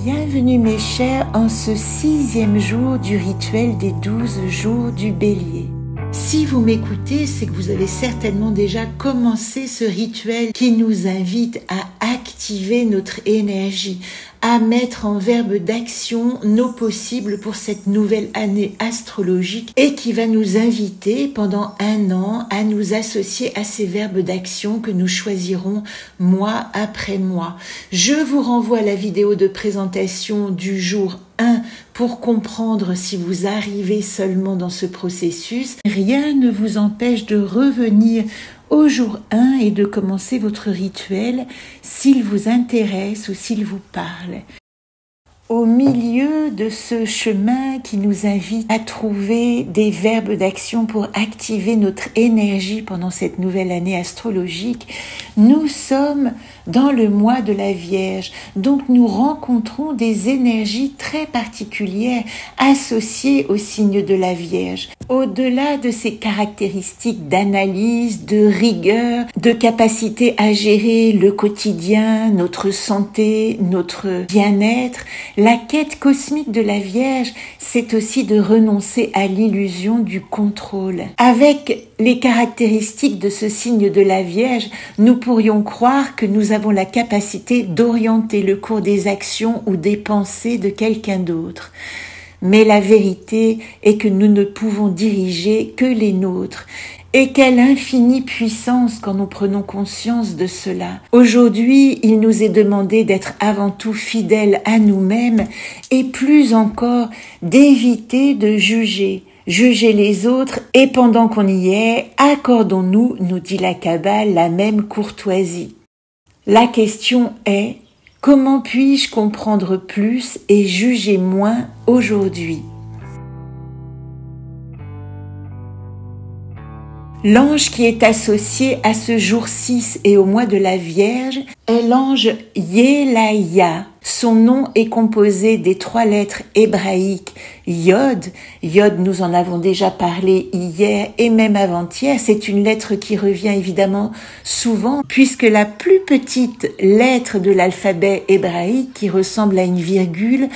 Bienvenue mes chers en ce 6e jour du rituel des 12 jours du Bélier. Si vous m'écoutez, c'est que vous avez certainement déjà commencé ce rituel qui nous invite à activer notre énergie, à mettre en verbe d'action nos possibles pour cette nouvelle année astrologique et qui va nous inviter pendant 1 an à nous associer à ces verbes d'action que nous choisirons mois après mois. Je vous renvoie à la vidéo de présentation du jour 1 pour comprendre si vous arrivez seulement dans ce processus. Rien ne vous empêche de revenir au jour 1 et de commencer votre rituel s'il vous intéresse ou s'il vous parle. Au milieu de ce chemin qui nous invite à trouver des verbes d'action pour activer notre énergie pendant cette nouvelle année astrologique, nous sommes dans le mois de la Vierge. Donc nous rencontrons des énergies très particulières associées au signe de la Vierge. Au-delà de ces caractéristiques d'analyse, de rigueur, de capacité à gérer le quotidien, notre santé, notre bien-être, la quête cosmique de la Vierge, c'est aussi de renoncer à l'illusion du contrôle. Avec les caractéristiques de ce signe de la Vierge, nous pourrions croire que nous avons la capacité d'orienter le cours des actions ou des pensées de quelqu'un d'autre. Mais la vérité est que nous ne pouvons diriger que les nôtres. Et quelle infinie puissance quand nous prenons conscience de cela. Aujourd'hui, il nous est demandé d'être avant tout fidèles à nous-mêmes et plus encore d'éviter de juger les autres et pendant qu'on y est, accordons-nous, nous dit la Kabbale, la même courtoisie. La question est, comment puis-je comprendre plus et juger moins aujourd'hui ? L'ange qui est associé à ce jour 6 et au mois de la Vierge est l'ange Yelaya. Son nom est composé des 3 lettres hébraïques Yod. Yod, nous en avons déjà parlé hier et même avant-hier. C'est une lettre qui revient évidemment souvent puisque la plus petite lettre de l'alphabet hébraïque, qui ressemble à une virgule,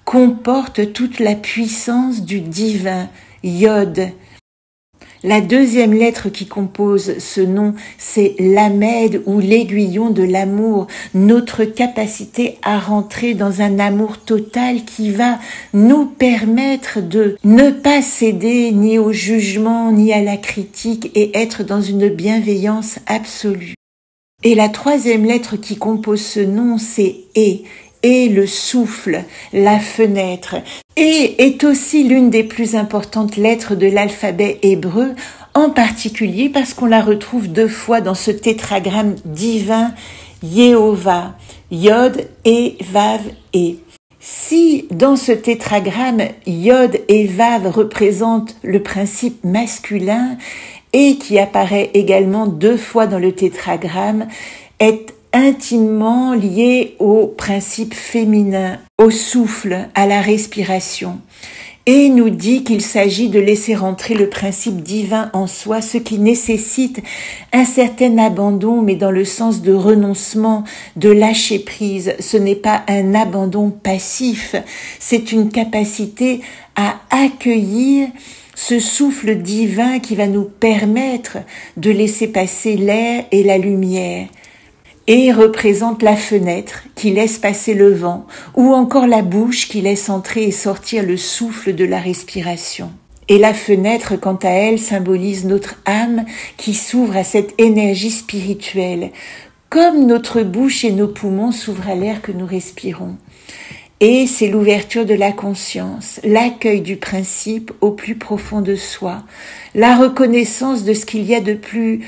comporte toute la puissance du divin. Yod. La deuxième lettre qui compose ce nom, c'est l'Amed ou l'aiguillon de l'amour, notre capacité à rentrer dans un amour total qui va nous permettre de ne pas céder ni au jugement ni à la critique et être dans une bienveillance absolue. Et la troisième lettre qui compose ce nom, c'est et le souffle, la fenêtre. Et est aussi l'une des plus importantes lettres de l'alphabet hébreu, en particulier parce qu'on la retrouve 2 fois dans ce tétragramme divin Yehovah, Yod et Vav et. Si dans ce tétragramme Yod et Vav représentent le principe masculin et qui apparaît également 2 fois dans le tétragramme, est intimement lié au principe féminin, au souffle, à la respiration, et nous dit qu'il s'agit de laisser rentrer le principe divin en soi, ce qui nécessite un certain abandon, mais dans le sens de renoncement, de lâcher prise. Ce n'est pas un abandon passif, c'est une capacité à accueillir ce souffle divin qui va nous permettre de laisser passer l'air et la lumière. Et représente la fenêtre qui laisse passer le vent, ou encore la bouche qui laisse entrer et sortir le souffle de la respiration. Et la fenêtre, quant à elle, symbolise notre âme qui s'ouvre à cette énergie spirituelle, comme notre bouche et nos poumons s'ouvrent à l'air que nous respirons. Et c'est l'ouverture de la conscience, l'accueil du principe au plus profond de soi, la reconnaissance de ce qu'il y a de plus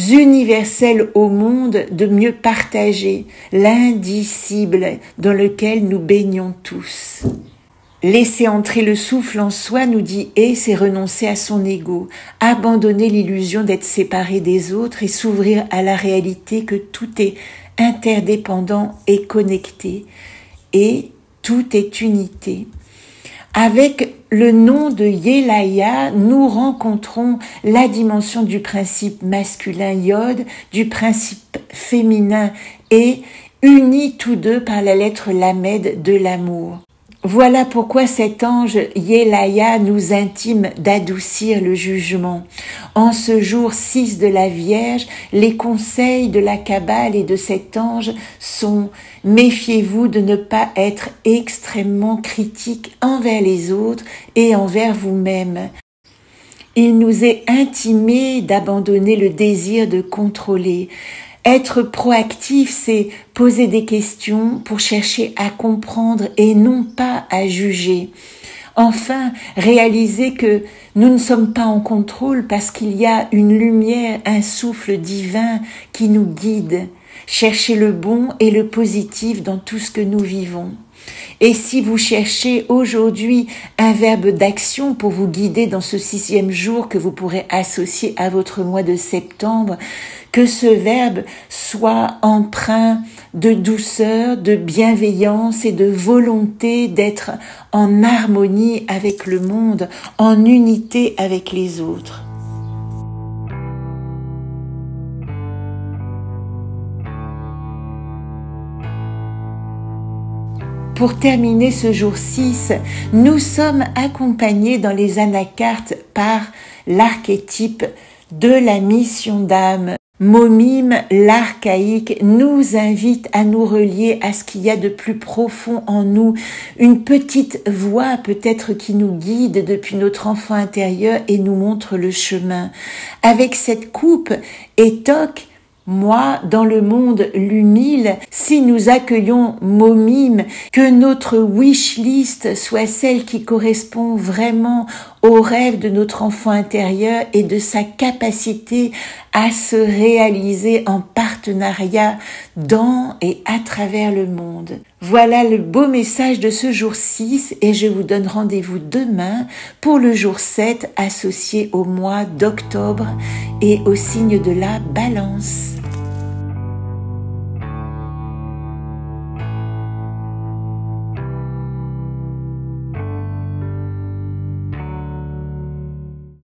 universel au monde, de mieux partager, l'indicible dans lequel nous baignons tous. Laisser entrer le souffle en soi, nous dit c'est renoncer à son ego, abandonner l'illusion d'être séparé des autres et s'ouvrir à la réalité que tout est interdépendant et connecté. Et tout est unité. Avec le nom de Yelaya, nous rencontrons la dimension du principe masculin Yod, du principe féminin et unis tous deux par la lettre Lamed de l'amour. Voilà pourquoi cet ange Yelaya nous intime d'adoucir le jugement. En ce jour 6 de la Vierge, les conseils de la Kabbale et de cet ange sont « Méfiez-vous de ne pas être extrêmement critique envers les autres et envers vous-même. » Il nous est intimé d'abandonner le désir de contrôler. Être proactif, c'est poser des questions pour chercher à comprendre et non pas à juger. Enfin, réaliser que nous ne sommes pas en contrôle parce qu'il y a une lumière, un souffle divin qui nous guide. Chercher le bon et le positif dans tout ce que nous vivons. Et si vous cherchez aujourd'hui un verbe d'action pour vous guider dans ce 6e jour que vous pourrez associer à votre mois de septembre, que ce verbe soit empreint de douceur, de bienveillance et de volonté d'être en harmonie avec le monde, en unité avec les autres. Pour terminer ce jour 6, nous sommes accompagnés dans les anacartes par l'archétype de la mission d'âme. Momime, l'archaïque, nous invite à nous relier à ce qu'il y a de plus profond en nous, une petite voix peut-être qui nous guide depuis notre enfant intérieur et nous montre le chemin. Avec cette coupe, étoque, moi, dans le monde l'humile, si nous accueillons Momime, que notre wish list soit celle qui correspond vraiment au rêve de notre enfant intérieur et de sa capacité à se réaliser en partenariat dans et à travers le monde. Voilà le beau message de ce jour 6 et je vous donne rendez-vous demain pour le jour 7 associé au mois d'octobre et au signe de la Balance.